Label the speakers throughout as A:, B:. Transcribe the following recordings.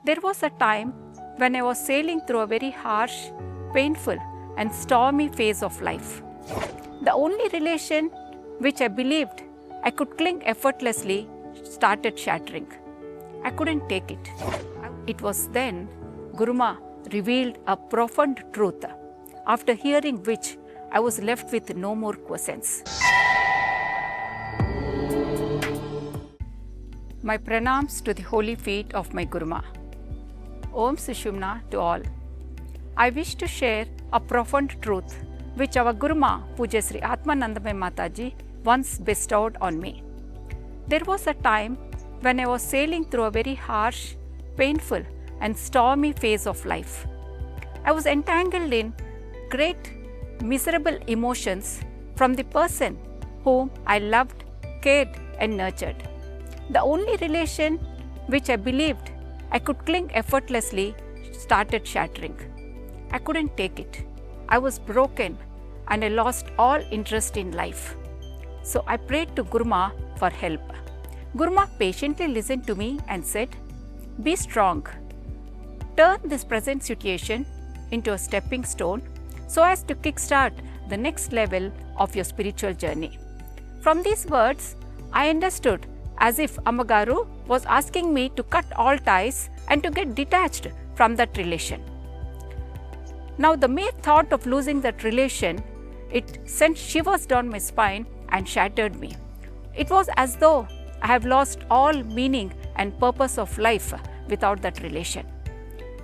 A: There was a time when I was sailing through a very harsh, painful, and stormy phase of life. The only relation which I believed I could cling effortlessly started shattering. I couldn't take it. It was then Guruma revealed a profound truth, after hearing which I was left with no more questions. My pranams to the holy feet of my Guruma. Om Sushumna to all. I wish to share a profound truth which our Guruma Madhusree Aathmanandamayi Mataji once bestowed on me. There was a time when I was sailing through a very harsh, painful, and stormy phase of life. I was entangled in great, miserable emotions from the person whom I loved, cared, and nurtured. The only relation which I believed I could cling effortlessly started shattering. I couldn't take it. I was broken and I lost all interest in life. So I prayed to Guruma for help. Guruma patiently listened to me and said, "Be strong. Turn this present situation into a stepping stone so as to kickstart the next level of your spiritual journey." From these words, I understood as if Amagaru was asking me to cut all ties and to get detached from that relation. Now, the mere thought of losing that relation, it sent shivers down my spine and shattered me. It was as though I have lost all meaning and purpose of life without that relation.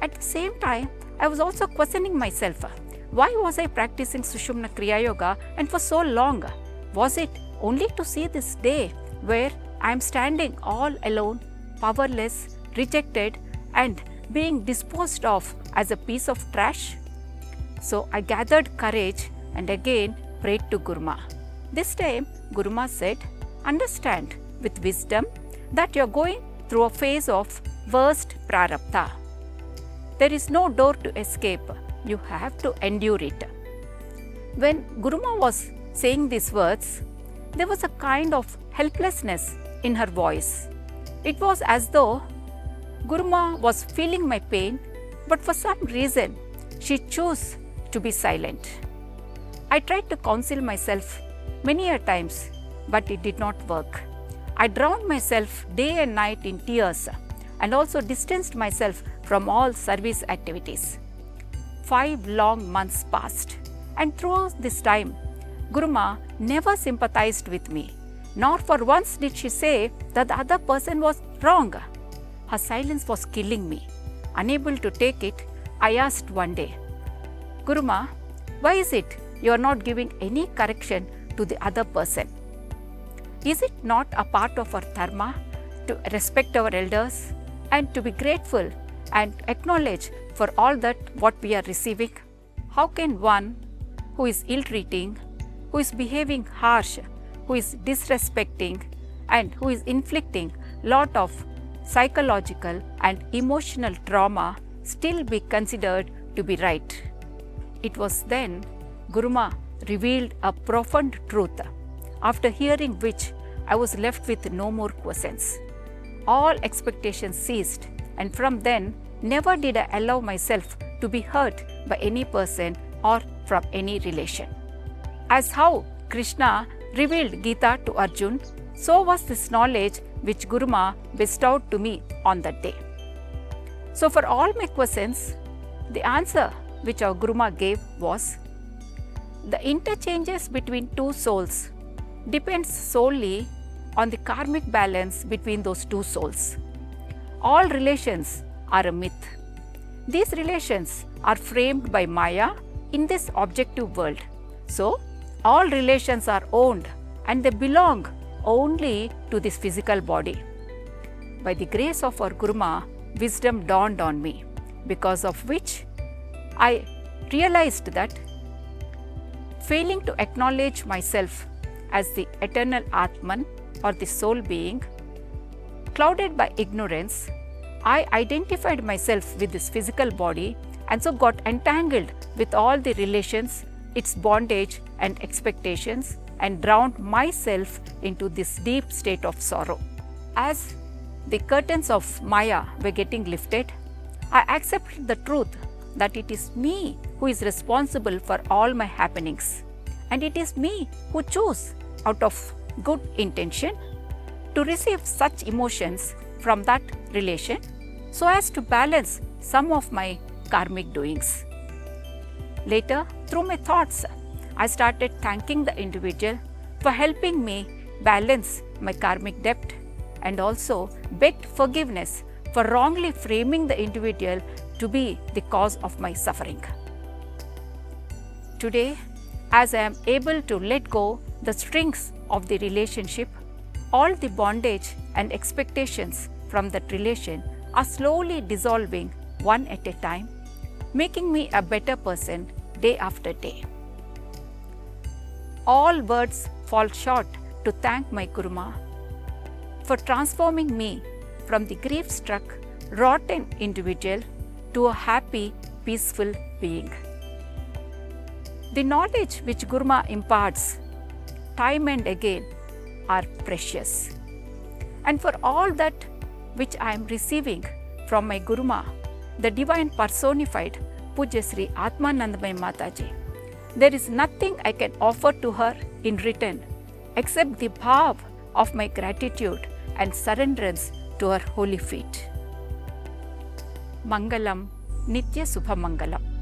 A: At the same time, I was also questioning myself. Why was I practicing Sushumna Kriya Yoga and for so long? Was it only to see this day where I am standing all alone, powerless, rejected, and being disposed of as a piece of trash? So I gathered courage and again prayed to Guruma. This time, Guruma said, "Understand with wisdom that you are going through a phase of worst prarabdha. There is no door to escape. You have to endure it." When Guruma was saying these words, there was a kind of helplessness in her voice. It was as though Guruma was feeling my pain, but for some reason, she chose to be silent. I tried to counsel myself many a times, but it did not work. I drowned myself day and night in tears and also distanced myself from all service activities. 5 long months passed, and throughout this time, Guruma never sympathized with me, nor for once did she say that the other person was wrong. Her silence was killing me. Unable to take it, I asked one day, "Guruma, why is it you are not giving any correction to the other person? Is it not a part of our dharma to respect our elders and to be grateful and acknowledge for all that what we are receiving? How can one who is ill-treating, who is behaving harsh, who is disrespecting, and who is inflicting lot of psychological and emotional trauma still be considered to be right?" It was then Guruma revealed a profound truth, after hearing which I was left with no more questions. All expectations ceased, and from then never did I allow myself to be hurt by any person or from any relation. As how Krishna revealed Gita to Arjun, so was this knowledge which Guruma bestowed to me on that day. So for all my questions, the answer which our Guruma gave was, the interchanges between two souls depends solely on the karmic balance between those two souls. All relations are a myth. These relations are framed by Maya in this objective world. So, all relations are owned and they belong only to this physical body. By the grace of our Guruma, wisdom dawned on me, because of which I realized that failing to acknowledge myself as the eternal Atman or the soul being, clouded by ignorance, I identified myself with this physical body and so got entangled with all the relations, its bondage and expectations, and drowned myself into this deep state of sorrow. As the curtains of Maya were getting lifted, I accepted the truth that it is me who is responsible for all my happenings, and it is me who choose out of good intention to receive such emotions from that relation so as to balance some of my karmic doings. Later, through my thoughts, I started thanking the individual for helping me balance my karmic debt and also begged forgiveness for wrongly framing the individual to be the cause of my suffering. Today, as I am able to let go the strings of the relationship, all the bondage and expectations from that relation are slowly dissolving one at a time, making me a better person day after day. All words fall short to thank my Guruma for transforming me from the grief-struck, rotten individual to a happy, peaceful being. The knowledge which Guruma imparts time and again are precious. And for all that which I am receiving from my Guruma, the divine personified Pujyasree Aathmanandamayi Mataji, there is nothing I can offer to her in return except the bhav of my gratitude and surrenderance to her holy feet. Mangalam, Nitya Subha Mangalam.